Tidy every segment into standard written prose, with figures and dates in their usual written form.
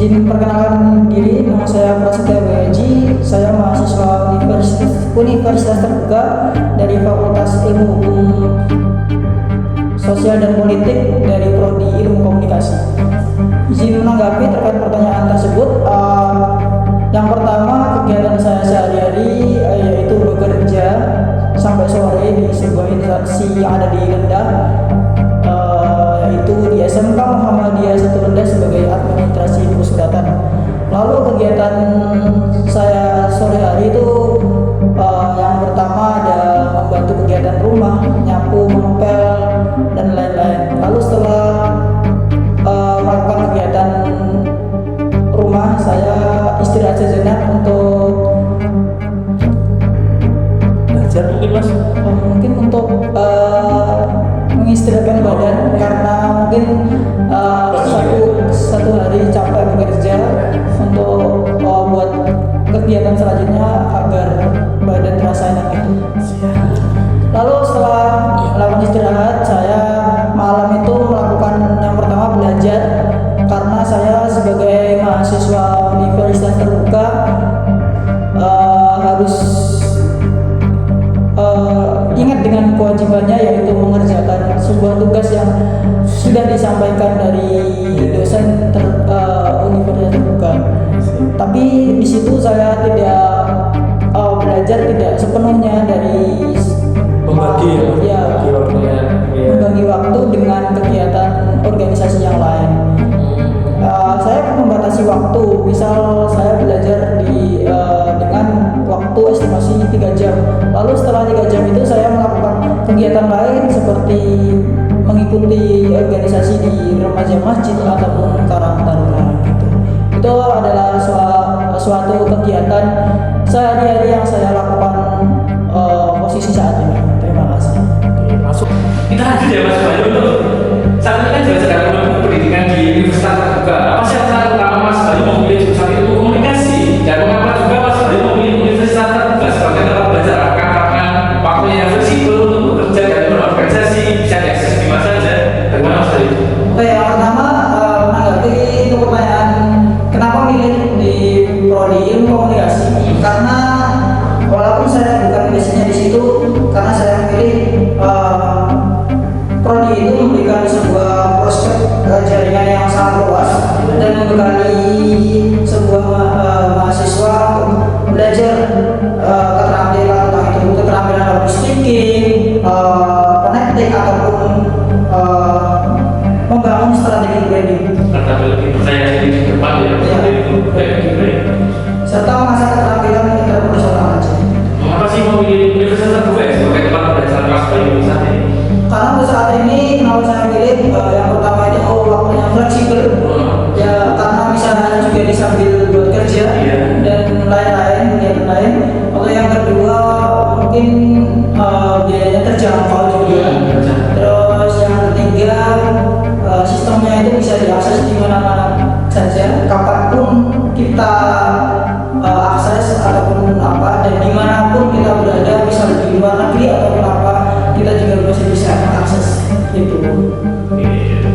Izin perkenalkan diri, nama saya Prasetya Bayaji. Saya mahasiswa Universitas Terbuka dari Fakultas Ilmu Hukum Sosial dan Politik dari Prodi Ilmu Komunikasi. Izin menanggapi terkait pertanyaan tersebut. Yang pertama, kegiatan saya sehari-hari yaitu bekerja sampai sore di sebuah instansi yang ada di Kendal, yaitu di SMK Muhammadiyah 1 Kendal sebagai administrasi pusdatan. Lalu kegiatan saya sore hari itu yang pertama ada membantu kegiatan rumah, nyapu, mengepel, dan lain-lain. Lalu setelah melakukan kegiatan rumah, saya istirahat sejenak untuk belajar mungkin mas? Mungkin untuk mengistirahatkan badan karena mungkin satu hari capek bekerja, untuk buat kegiatan selanjutnya agar badan terasa enak itu. Lalu setelah melakukan istirahat, saya malam itu melakukan yang pertama belajar, karena saya sebagai mahasiswa Universitas Terbuka harus ingat dengan kewajibannya, yaitu mengerjakan sebuah tugas yang sudah disampaikan dari dosen Universitas Terbuka. Tapi di situ saya tidak belajar tidak sepenuhnya dari membagi waktu dengan kegiatan organisasi yang lain. Saya membatasi waktu, misal saya belajar dengan waktu estimasi 3 jam. Lalu setelah 3 jam itu saya melakukan kegiatan lain seperti mengikuti organisasi di remaja masjid ataupun Karang Taruna gitu. Itu adalah suatu kegiatan sehari-hari yang saya lakukan posisi saat ini. Terima kasih. Masuk. Kita lanjut ya Mas Bayu, untuk saat ini kan juga sedang menempuh pendidikan di Universitas Terbuka. Apa sih alasan utama Mas Bayu memilih jurusan ilmu komunikasi, dan mengapa juga Mas Bayu memilih Universitas Terbuka sebagai tempat belajar? Karena waktunya yang fleksibel untuk bekerja dan berorganisasi, bisa diakses di mana saja. Bagaimana Mas Bayu? Oke, yang pertama menanggapi itu pertanyaan kenapa milih di prodi ilmu komunikasi, karena walaupun saya bukan biasanya di situ, karena saya memilih prodi itu memberikan sebuah prospek jaringan yang sangat luas dan membekali sebuah mahasiswa untuk belajar keterampilan, entah itu keterampilan public speaking, connecting, ataupun membangun strategi branding. Strategi percaya diri di depan ya. Serta mengasah keterampilan interpersonal aja. Mengapa sih memilih Universitas Terbuka sebagai tempat belajar Mas Bayu saat ini? Karena untuk saat ini kalau saya pilih yang pertama itu waktunya fleksibel, ya karena bisa juga disambil buat kerja dan lain-lain, kegiatan lain. Atau yang kedua mungkin biayanya terjangkau juga. Terus yang ketiga sistemnya itu bisa diakses di mana-mana saja, kapanpun kita akses ataupun apa, dan dimanapun kita berada, bisa di luar negeri ataupun apa, kita juga masih bisa akses itu.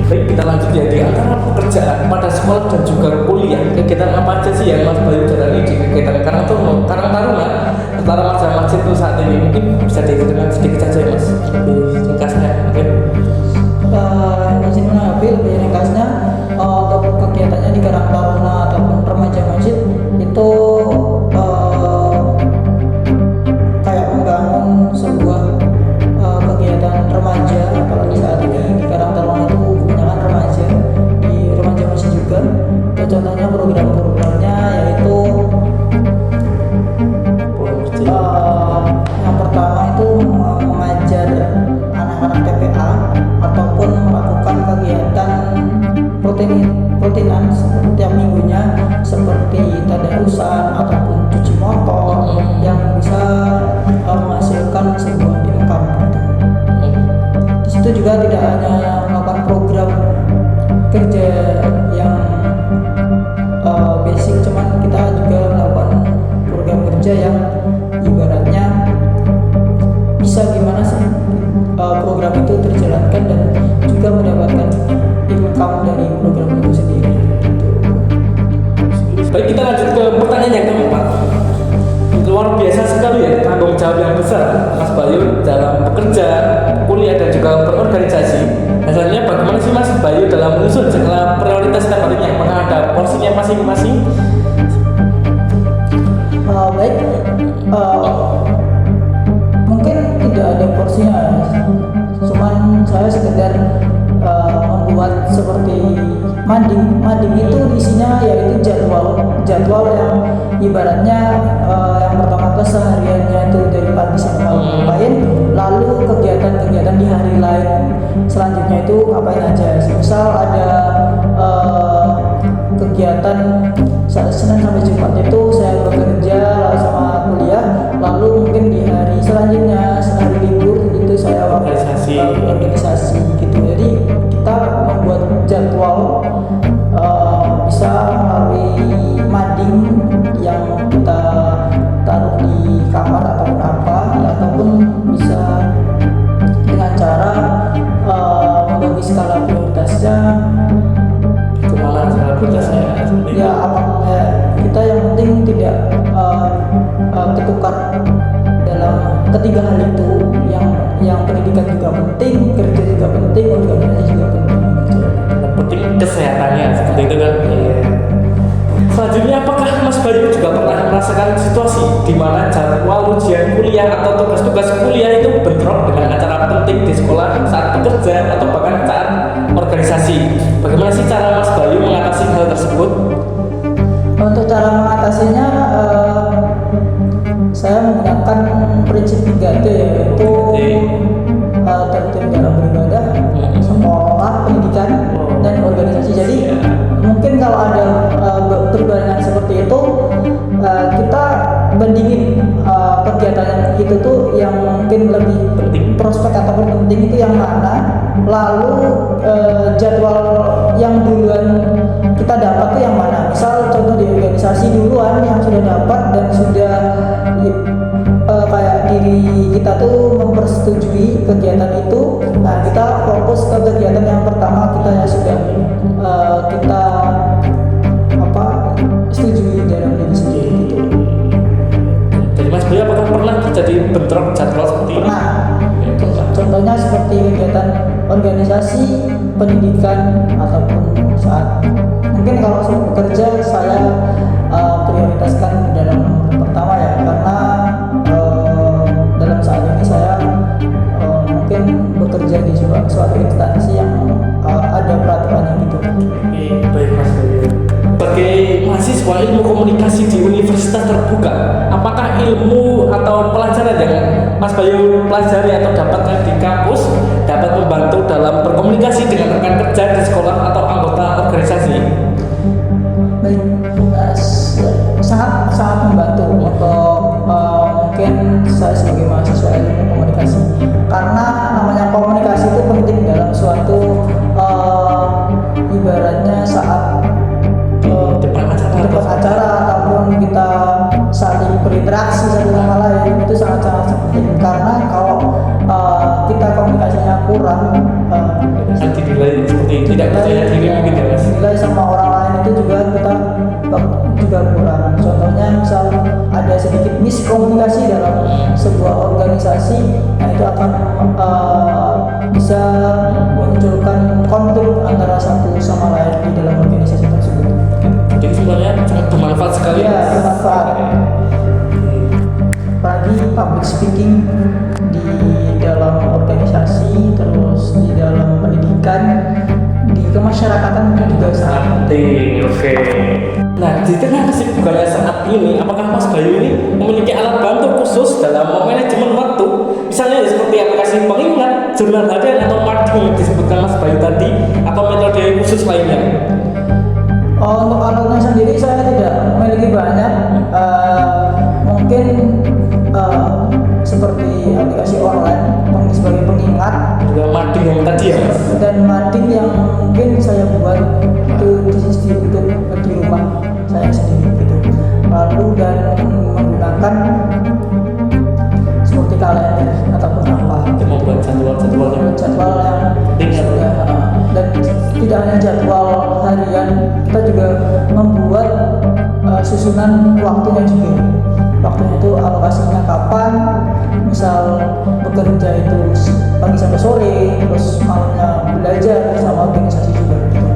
Baik, kita lanjut ya. Di antara pekerjaan pada sekolah dan juga kuliah, kegiatan apa aja sih yang Mas Bayu jalani di kegiatan Karang Taruna antara masjid itu saat ini? Mungkin bisa diceritakan sedikit saja ya Mas, lebih ringkasnya mungkin. Izin mengambil lebih ringkasnya, untuk kegiatannya di Karang Taruna ataupun remaja masjid itu kayak membangun sebuah kegiatan remaja, apalagi saat ini di Karang Taruna itu kebanyakan remaja, di remaja masjid juga. Contohnya program-programnya yaitu yang pertama itu mengajar anak-anak TPA ataupun melakukan kegiatan rutinan setiap minggunya seperti tadarusan ataupun cuci motor yang bisa menghasilkan sebuah income. Di situ juga tidak hanya melakukan program kerja yang basic, cuman kita juga melakukan program kerja yang ibaratnya bisa gimana sih program itu terjalankan dan juga mendapatkan income dari program itu sendiri gitu. Baik, kita lanjut ke pertanyaan yang keempat. Luar biasa sekali ya tanggung jawab yang besar Mas Bayu dalam bekerja, kuliah dan juga berorganisasi. Dasarnya bagaimana sih Mas Bayu dalam menyusun skala prioritas setiap harinya? Apakah ada porsinya masing-masing? Baik, mungkin tidak ada porsinya, cuman saya sekedar membuat seperti mading itu isinya yaitu jadwal yang ibaratnya yang pertama kesehariannya itu dari pagi sampai malam ngapain, lalu kegiatan-kegiatan di hari lain selanjutnya itu ngapain aja. Misal ada kegiatan Senin sampai Jumat itu saya bekerja sama kuliah, lalu mungkin di hari selanjutnya sehari libur itu saya organisasi gitu. Jadi kita membuat jadwal bisa melalui mading yang kita taruh di kamar ataupun apa, ataupun bisa dengan cara membagi skala prioritasnya. Kemana skala prioritasnya? Ya kita yang penting tidak ketukar dalam ketiga hal itu, yang pendidikan juga penting, kerja juga penting, organisasi juga penting. Yang penting kesehatannya seperti itu kan. Selanjutnya, apakah Mas Bayu juga pernah merasakan situasi di mana jadwal ujian kuliah atau tugas-tugas kuliah itu bentrok dengan acara penting di sekolah saat bekerja atau bahkan saat organisasi? Bagaimana sih cara Mas Bayu mengatasi hal tersebut? Untuk cara mengatasinya, saya menggunakan prinsip 3T, yaitu tertib dalam beribadah, sekolah, pendidikan, dan organisasi. Jadi mungkin kalau ada perbandingan seperti itu, kita bandingin kegiatan itu tuh yang mungkin lebih penting, prospek ataupun penting itu yang mana, lalu jadwal yang duluan kita dapat tuh yang mana. Misal contoh di organisasi duluan yang sudah dapat dan sudah kayak diri kita tuh mempersetujui kegiatan itu, nah kita fokus ke kegiatan yang pertama kita yang sudah kita setujui dalam diri sendiri gitu. Jadi Mas Bayu apakah pernah terjadi bentrok jadwal seperti ini? Pernah. Contohnya seperti kegiatan organisasi, pendidikan, ataupun saat mungkin kalau saya bekerja saya prioritaskan dalam pertama ya, karena dalam saat ini saya mungkin bekerja di suatu instansi yang ada peraturannya gitu. Baik Mas Bayu. Sebagai mahasiswa ilmu komunikasi di Universitas Terbuka, apakah ilmu atau pelajaran yang Mas Bayu pelajari atau dapatkan di kampus dapat membantu dalam berkomunikasi dengan rekan kerja di sekolah atau anggota organisasi? Baik, sangat membantu untuk mungkin saya sebagai mahasiswa ilmu komunikasi, karena namanya komunikasi itu penting dalam suatu ibaratnya saat depan acara ataupun kita saling berinteraksi satu sama lain, itu sangat penting. Karena kalau kita komunikasinya kurang, bisa dinilai seperti tidak percaya diri mungkin ya Mas. Dinilai sama orang lain itu juga kita juga kurang. Contohnya misal ada sedikit miskomunikasi dalam sebuah organisasi, nah itu akan bisa memunculkan konflik antara satu sama lain di dalam organisasi tersebut. Jadi sebenarnya sangat bermanfaat sekali. Ya, bermanfaat. Apalagi public speaking di dalam organisasi, terus di dalam pendidikan, di kemasyarakatan mungkin juga sangat penting. Oke. Nah, di tengah kesibukannya saat ini, apakah Mas Bayu ini memiliki alat bantu khusus dalam manajemen waktu? Misalnya seperti aplikasi pengingat, jurnal harian atau mading yang disebutkan Mas Bayu tadi, atau metode khusus lainnya? Untuk alatnya sendiri saya tidak memiliki banyak, mungkin seperti aplikasi online sebagai pengingat, juga mading yang tadi ya Mas? Dan mading yang mungkin saya buat itu di rumah saya sendiri gitu. Lalu dan menggunakan seperti kalender ataupun apa, untuk membuat jadwal yang sudah, dan tidak hanya jadwal harian, kita juga membuat susunan waktunya juga. Waktunya itu alokasinya kapan, misal bekerja itu pagi sampai sore, terus malamnya belajar sama organisasi juga gitu.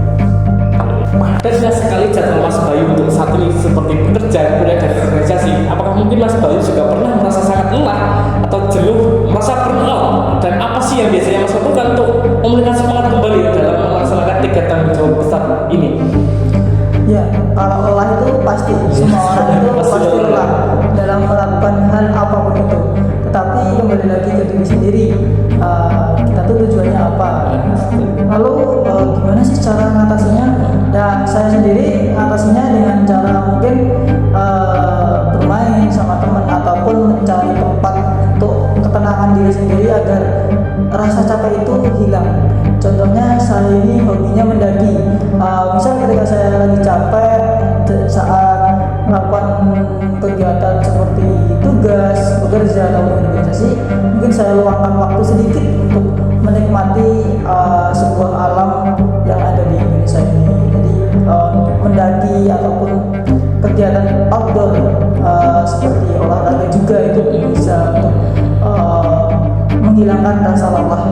Padatnya sekali jadwal Mas Bayu untuk saat ini seperti bekerja, kuliah dan organisasi. Apakah mungkin Mas Bayu juga pernah merasa sangat lelah atau jenuh, merasa burnout? Dan apa sih yang biasanya Mas lakukan untuk memulihkan semangat kembali dalam melaksanakan 3 tanggung jawab besar ini? Ya, kalau lelah itu pasti, semua orang itu pasti lelah dalam melakukan hal apapun itu. Tetapi kembali lagi ke diri sendiri, kita tuh tujuannya apa? Lalu gimana sih cara mengatasinya? Dan saya sendiri mengatasinya dengan cara mungkin bermain sama teman ataupun mencari tempat untuk ketenangan diri sendiri agar rasa capek itu hilang. Contohnya saya ini hobinya mendaki. Misal ketika saya lagi capek saat melakukan kegiatan seperti tugas, bekerja atau organisasi, mungkin saya luangkan waktu sedikit untuk menikmati sebuah alam yang ada di Indonesia ini. Jadi mendaki ataupun kegiatan outdoor seperti olahraga juga itu bisa untuk menghilangkan rasa lelah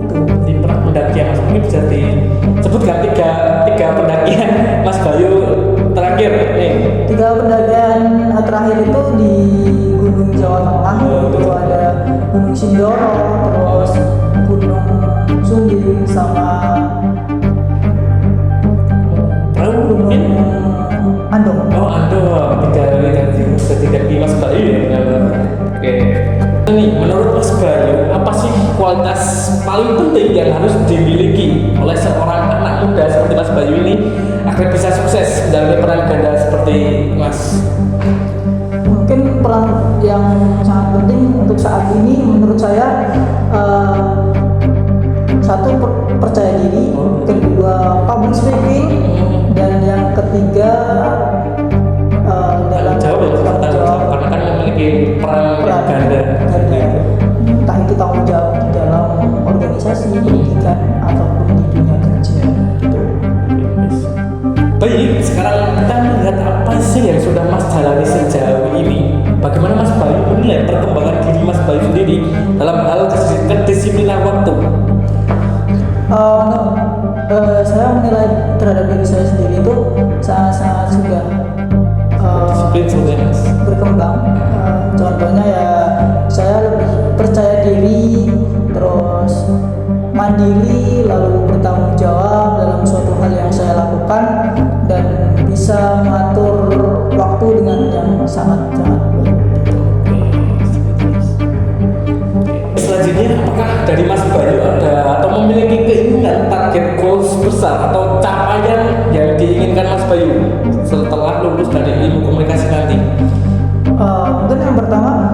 itu. Di pernah mendaki ya Mas, mungkin bisa disebutkan tiga pendakian Mas Bayu terakhir nih. 3 pendakian terakhir itu di Gunung Jawa Tengah, itu ada Gunung Sindoro, terus Gunung Sumbing sama Gunung Andong. Oh Andong, 3 di Mas Bayu ya. Oke. Nih, menurut Mas Bayu, apa sih kualitas paling penting yang harus dimiliki oleh seorang anak muda seperti Mas Bayu ini agar bisa sukses dalam peran ganda seperti Mas? Mungkin peran yang sangat penting untuk saat ini menurut saya, satu percaya diri, kedua public speaking, dan yang ketiga dalam tanggung jawab karena kan memiliki peran ganda. Entah itu tanggung jawab di dalam organisasi, pendidikan ataupun di dunia kerja gitu. Baik, sekarang kita melihat apa sih yang sudah Mas jalani sejauh ini. Bagaimana Mas Bayu menilai perkembangan diri Mas Bayu sendiri dalam hal kedisiplinan waktu? Saya menilai terhadap diri saya sendiri itu sangat-sangat sudah Disiplin sebenarnya Mas. berkembang. Contohnya ya saya lebih percaya diri, terus mandiri, lalu bertanggung jawab dalam suatu hal yang saya lakukan dan bisa mengatur waktu dengan yang sangat baik. Selanjutnya, apakah dari Mas Bayu ada atau memiliki keinginan target goals besar atau capaian yang diinginkan Mas Bayu setelah lulus dari ilmu komunikasi nanti? Mungkin yang pertama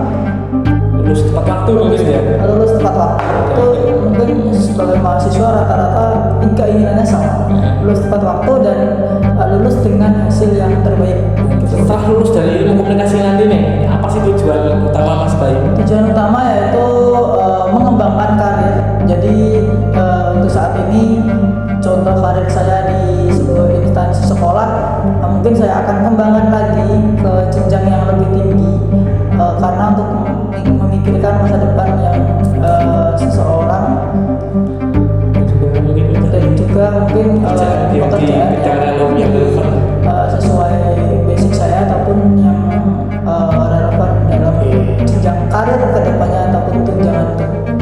Lulus tepat waktu mungkin ya? lulus tepat waktu. Itu mungkin sebagai mahasiswa rata-rata keinginannya sama, lulus tepat waktu dan lulus dengan hasil yang terbaik. Setelah lulus dari ilmu komunikasi nanti nih, apa sih tujuan utama Mas Bayu? Tujuan utama yaitu mengembangkan karir. Jadi untuk saat ini contoh karir saya di sebuah instansi sekolah, mungkin saya akan kembangkan lagi ke jenjang yang lebih tinggi, karena untuk memikirkan masa depan yang seseorang dan juga mungkin pekerjaan yang sesuai basic saya ataupun yang relevan dalam jenjang karir kedepannya ataupun tunjangan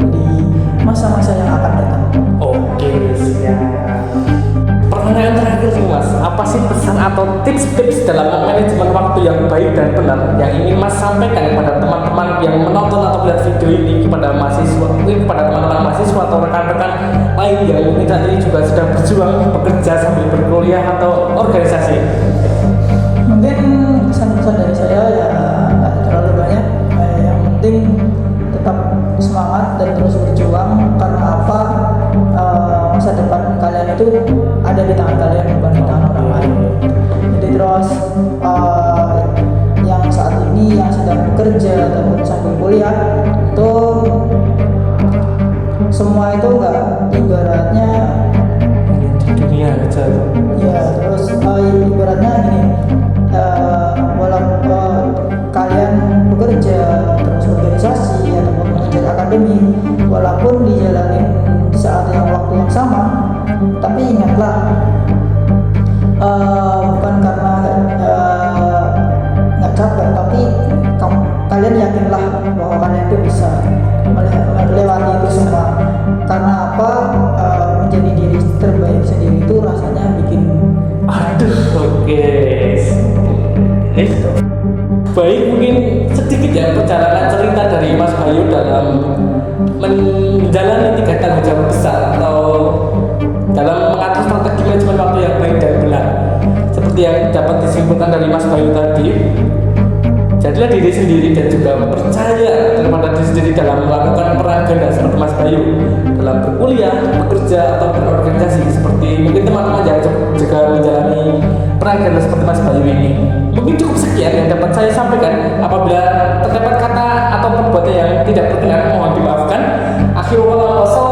di masa-masa yang akan datang. Oke, siap. Pertanyaan terakhir nih Mas, apa sih pesan atau tips-tips dalam manajemen waktu yang baik dan benar yang ingin Mas sampaikan kepada teman-teman yang menonton atau melihat video ini, kepada mahasiswa, mungkin kepada teman-teman mahasiswa atau rekan-rekan lain yang mungkin saat ini juga sedang berjuang bekerja sambil berkuliah atau organisasi? Mungkin pesan-pesan dari saya ya nggak terlalu banyak. Yang penting tetap semangat dan terus berjuang, karena apa, masa depan kalian itu ada di tangan kalian, bukan di tangan orang lain. Jadi terus yang saat ini yang sedang bekerja ataupun sambil kuliah itu semua itu enggak ibaratnya Di dunia kerja. ya, terus ibaratnya gini, baik mungkin sedikit ya perjalanan cerita dari Mas Bayu dalam menjalani 3 tanggung jawab besar atau dalam mengatur strategi manajemen waktu yang baik dan benar. Seperti yang dapat disimpulkan dari Mas Bayu tadi, jadilah diri sendiri dan juga percaya kepada diri sendiri dalam melakukan peran ganda seperti Mas Bayu dalam berkuliah, bekerja, atau berorganisasi seperti mungkin teman-teman yang juga menjalani peran ganda seperti Mas Bayu ini. Mungkin cukup sekian yang dapat saya sampaikan. Apabila terdapat kata atau perbuatan yang tidak berkenan, mohon dimaafkan. Akhirul kalam.